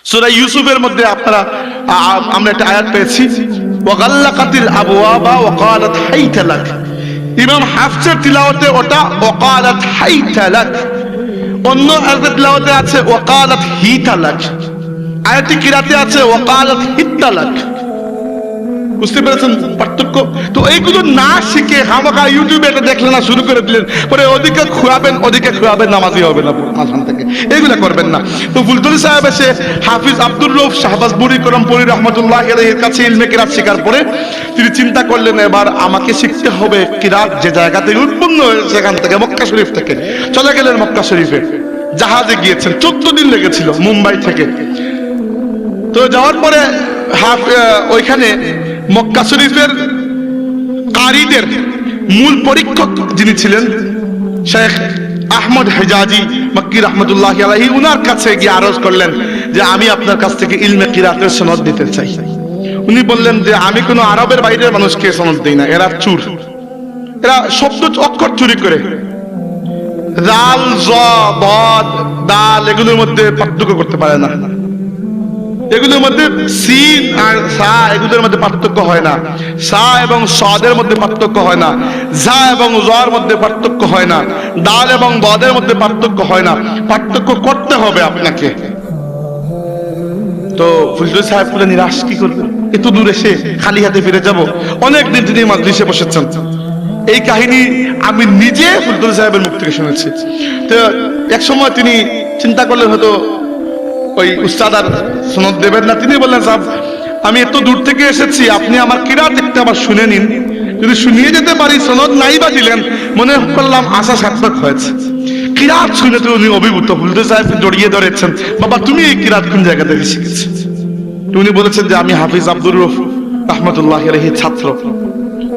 সূরা ইউসুফের মধ্যে আপনারা আমরা একটা আয়াত পেয়েছি, ওয়াগাল্লাকাতিল আবওয়াবা ওয়াকালাত হাইতা লাক। ইমাম হাফসের তিলাওয়াতে ওটা ওয়াকালাত হাইতা লাক, অন্য আয়াতের তিলাওয়াতে আছে ওয়াকালাত হিতা লাক, আয়াতটি কিরাতে আছে ওয়াকালাত হিত্তা লাক। বুঝতে পেরেছেন পার্থক্য? তো এইগুলো না শিখে হামাকা ইউটিউবে এটা দেখলেন না, শুরু করে দিলেন, পরে ওদিকে খুয়াবেন নামাজি হবে না মাঝখান থেকে, এগুলো করবেন না। তো ফুলতলি সাহেব এসে হাফিজ আব্দুর রউফ শাহবাজ বুড়ি করমপুরি রহমতুল্লাহ আলাইহির কাছে ইলমে কিরাত শেখার পরে তিনি চিন্তা করলেন এবার আমাকে শিখতে হবে কিরাত যে জায়গা থেকে উৎপন্ন হয়েছে, সেখান থেকে মক্কা শরীফ থেকে। চলে গেলেন মক্কা শরীফে, জাহাজে গিয়েছেন, 14 দিন লেগেছিল মুম্বাই থেকে। তো যাওয়ার পরে ওইখানে মক্কা শরীফের কারীদের মূল পরীক্ষক যিনি ছিলেন শেখ আহমদ হেজাজি মক্কি রহমতুল্লাহ আলাইহি, উনার কাছে গিয়ে আরজ করলেন যে আমি আপনার কাছ থেকে ইলমে কিরাতের সনদ দিতে চাই। উনি বললেন যে আমি কোনো আরবের বাইরের মানুষকে সনদ দিই না, এরা চুর, এরা শব্দ অক্ষর চুরি করে, জাল জ বদ দাল এগুলোর মধ্যে পার্থক্য করতে পারে না, এগুলোর মধ্যে সিন আর সা এগুলোর মধ্যে পার্থক্য হয় না, সা এবং সাদের মধ্যে পার্থক্য হয় না, জা এবং জর মধ্যে পার্থক্য হয় না, দাল এবং বদের মধ্যে পার্থক্য হয় না, পার্থক্য করতে হবে আপনাকে। তো ফুলতলি সাহেব বলে নিরাশ, কি করবেন, এত দূর এসে খালি হাতে ফিরে যাব? অনেক দিন তিনি মাজলিসে বসেছেন। এই কাহিনী আমি নিজে ফুলতলি সাহেবের মুখ থেকে শুনেছি। তো এক সময় তিনি চিন্তা করলেন হয়তো ওই উস্তাদ আর সনদ দেবেন না। তিনি বললেন সাহেব আমি এত দূর থেকে এসেছি, আপনি আমার কিরাত একটু আবার শুনে নিন, যদি শুনিয়ে যেতে পারি, সনদ নাই বা দিলেন, মনে করলাম আশা সার্থক হয়েছে। কিরাত শুনে তো উনি অভিভূত, ফুলতলি সাহেব জড়িয়ে ধরেছেন, বাবা তুমি এই কিরাত কোন জায়গা থেকে শিখেছেন? উনি বলেছেন যে আমি হাফিজ আব্দুর রউফ রহমতুল্লাহ আলাইহির ছাত্র।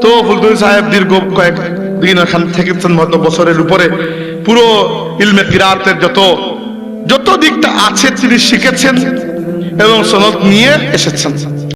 তো ফুলতলি সাহেব দীর্ঘ কয়েক দিন ওখান থেকেছেন, হয়তো বছরের উপরে, পুরো ইলমে কিরাতের যত দিকটা আছে তিনি শিখেছেন এবং সনদ নিয়ে এসেছেন।